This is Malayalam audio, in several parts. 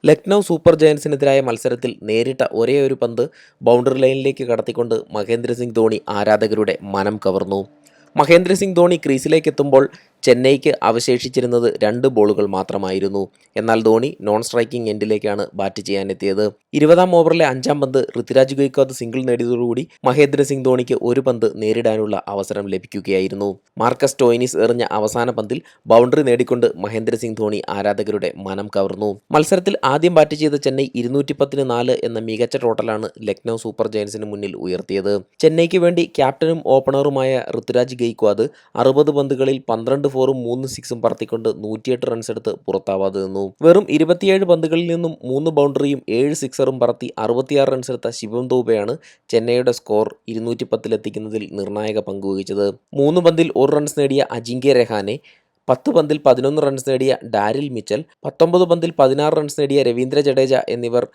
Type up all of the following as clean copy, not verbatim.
ലക്നൗ സൂപ്പർ ജയൻസിനെതിരായ മത്സരത്തിൽ നേരിട്ട ഒരേയൊരു പന്ത് ബൗണ്ടറി ലൈനിലേക്ക് കടത്തിക്കൊണ്ട് മഹേന്ദ്ര സിംഗ് ധോണി ആരാധകരുടെ മനം കവർന്നു. മഹേന്ദ്ര സിംഗ് ധോണി ക്രീസിലേക്കെത്തുമ്പോൾ ചെന്നൈക്ക് അവശേഷിച്ചിരുന്നത് 2 ബോളുകൾ മാത്രമായിരുന്നു. എന്നാൽ ധോണി നോൺ സ്ട്രൈക്കിംഗ് എൻഡിലേക്കാണ് ബാറ്റ് ചെയ്യാനെത്തിയത്. 20-ാം ഓവറിലെ 5-ാം പന്ത് ഋതുരാജ് ഗെയ്ക്വാദ് സിംഗിൾ നേടിയതോടുകൂടി മഹേന്ദ്ര സിംഗ് ധോണിക്ക് ഒരു പന്ത് നേരിടാനുള്ള അവസരം ലഭിക്കുകയായിരുന്നു. മാർക്കസ് സ്റ്റോയിനിസ് എറിഞ്ഞ അവസാന പന്തിൽ ബൗണ്ടറി നേടിക്കൊണ്ട് മഹേന്ദ്ര സിംഗ് ധോണി ആരാധകരുടെ മനം കവർന്നു. മത്സരത്തിൽ ആദ്യം ബാറ്റ് ചെയ്ത ചെന്നൈ 210-4 എന്ന മികച്ച ടോട്ടലാണ് ലക്നൗ സൂപ്പർ ജയൻസിന് മുന്നിൽ ഉയർത്തിയത്. ചെന്നൈക്ക് വേണ്ടി ക്യാപ്റ്റനും ഓപ്പണറുമായ ഋതുരാജ് ഗെയ്ക്വാദ് 60 പന്തുകളിൽ 12 4-ഉം 3 6-ഉം പറത്തിക്കൊണ്ട് 108 റൺസെടുത്ത് പുറത്താവാതെ നിന്നു. വെറും 27 പന്തുകളിൽ നിന്നും 3 ബൗണ്ടറിയും 7 സിക്സറും പറത്തി 66 റൺസെടുത്ത ശിവം ദൂബെയാണ് ചെന്നൈയുടെ സ്കോർ 210-ലെത്തിക്കുന്നതിൽ നിർണായക പങ്കുവഹിച്ചത്. 3 പന്തിൽ 1 റൺസ് നേടിയ അജിങ്ക്യ രഹാനെ, 10 പന്തിൽ 11 റൺസ് നേടിയ ഡാരിൽ മിച്ചൽ, 19 പന്തിൽ 16 റൺസ് നേടിയ രവീന്ദ്ര ജഡേജ എന്നിവർ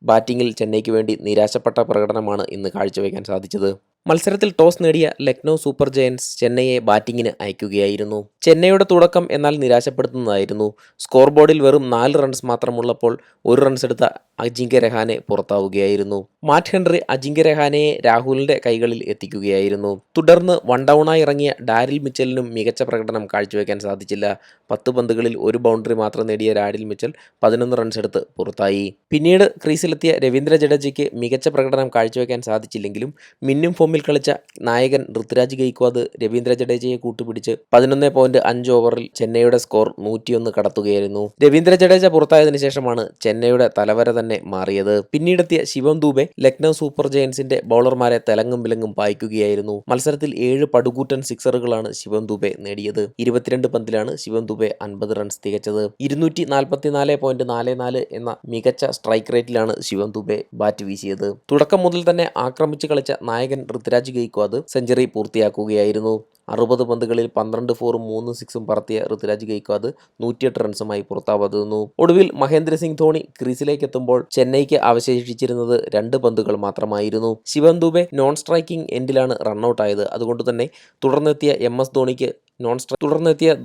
ബാറ്റിംഗിൽ ചെന്നൈക്ക് വേണ്ടി നിരാശപ്പെട്ട പ്രകടനമാണ് ഇന്ന് കാഴ്ചവെക്കാൻ സാധിച്ചത്. മത്സരത്തിൽ ടോസ് നേടിയ ലക്നൗ സൂപ്പർ ജയൻസ് ചെന്നൈയെ ബാറ്റിംഗിന് അയക്കുകയായിരുന്നു. ചെന്നൈയുടെ തുടക്കം എന്നാൽ നിരാശപ്പെടുത്തുന്നതായിരുന്നു. സ്കോർ ബോർഡിൽ വെറും 4 റൺസ് മാത്രമുള്ളപ്പോൾ 1 റൺസ് എടുത്ത അജിങ്ക്യ രഹാനെ പുറത്താവുകയായിരുന്നു. മാറ്റ് ഹെൻറി അജിങ്ക്യ രഹാനെയെ രാഹുലിന്റെ കൈകളിൽ എത്തിക്കുകയായിരുന്നു. തുടർന്ന് വൺ ഡൗണായി ഇറങ്ങിയ ഡാരിൽ മിച്ചലിനും മികച്ച പ്രകടനം കാഴ്ചവെക്കാൻ സാധിച്ചില്ല. 10 പന്തുകളിൽ 1 ബൗണ്ടറി മാത്രം നേടിയ ഡാരിൽ മിച്ചൽ 11 റൺസ് എടുത്ത് പുറത്തായി. പിന്നീട് ക്രീസിലെത്തിയ രവീന്ദ്ര ജഡേജയ്ക്ക് മികച്ച പ്രകടനം കാഴ്ചവെക്കാൻ സാധിച്ചില്ലെങ്കിലും മിന്നും ഫോമിൽ കളിച്ച നായകൻ ഋതുരാജ് ഗെയ്ക്വാദ് രവീന്ദ്ര ജഡേജയെ കൂട്ടുപിടിച്ച് 11.5 ഓവറിൽ ചെന്നൈയുടെ സ്കോർ 101 കടത്തുകയായിരുന്നു. രവീന്ദ്ര ജഡേജ പുറത്തായതിനു ശേഷമാണ് ചെന്നൈയുടെ തലവര തന്നെ മാറിയത്. പിന്നീടെത്തിയ ശിവം ദൂബെ ലക്നൗ സൂപ്പർ ജയൻസിന്റെ ബൗളർമാരെ തലങ്ങും വിലങ്ങും പായിക്കുകയായിരുന്നു. മത്സരത്തിൽ 7 പടുകൂറ്റൻ സിക്സറുകളാണ് ശിവം ദൂബെ നേടിയത്. 22 പന്തിലാണ് ശിവം ദൂബെ 50 റൺസ് തികച്ചത്. 244.44 എന്ന മികച്ച സ്ട്രൈക്ക് റേറ്റിലാണ് ശിവം ദൂബെ ബാറ്റ് വീശിയത്. തുടക്കം മുതൽ തന്നെ ആക്രമിച്ച് കളിച്ച നായകൻ ഋതുരാജ് ഗെയ്ക്വാദ് സെഞ്ചുറി പൂർത്തിയാക്കുകയായിരുന്നു. 60 പന്തുകളിൽ 12 4-ഉം 3 6-ഉം പറത്തിയ ഋതുരാജ് ഗെയ്ക്വാദ് 108 റൺസുമായി പുറത്താവാതെ നിന്നു. ഒടുവിൽ മഹേന്ദ്ര സിംഗ് ധോണി ക്രീസിലേക്കെത്തുമ്പോൾ ചെന്നൈക്ക് അവശേഷിച്ചിരുന്നത് 2 പന്തുകൾ മാത്രമായിരുന്നു. ശിവം ദൂബെ നോൺ സ്ട്രൈക്കിംഗ് എൻഡിലാണ് റണ്ണൌട്ടായത്. അതുകൊണ്ടുതന്നെ തുടർന്നെത്തിയ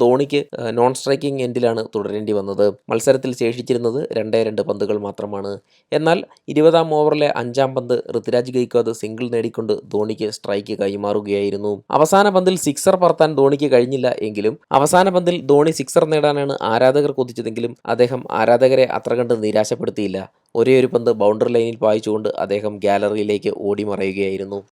ധോണിക്ക് നോൺ സ്ട്രൈക്കിംഗ് എൻഡിലാണ് തുടരേണ്ടി വന്നത്. മത്സരത്തിൽ ശേഷിച്ചിരുന്നത് 2 പന്തുകൾ മാത്രമാണ്. എന്നാൽ 20-ാം ഓവറിലെ 5-ാം പന്ത് ഋതുരാജ് ഗെയ്ക്വാദ് സിംഗിൾ നേടിക്കൊണ്ട് ധോണിക്ക് സ്ട്രൈക്ക് കൈമാറുകയായിരുന്നു. അവസാന പന്തിൽ സിക്സർ പറത്താൻ ധോണിക്ക് കഴിഞ്ഞില്ല എങ്കിലും അവസാന പന്തിൽ ധോണി സിക്സർ നേടാനാണ് ആരാധകർ കൊതിച്ചതെങ്കിലും അദ്ദേഹം ആരാധകരെ അത്ര കണ്ട് നിരാശപ്പെടുത്തിയില്ല. ഒരേയൊരു പന്ത് ബൗണ്ടറി ലൈനിൽ പായിച്ചുകൊണ്ട് അദ്ദേഹം ഗാലറിയിലേക്ക് ഓടി മറയുകയായിരുന്നു.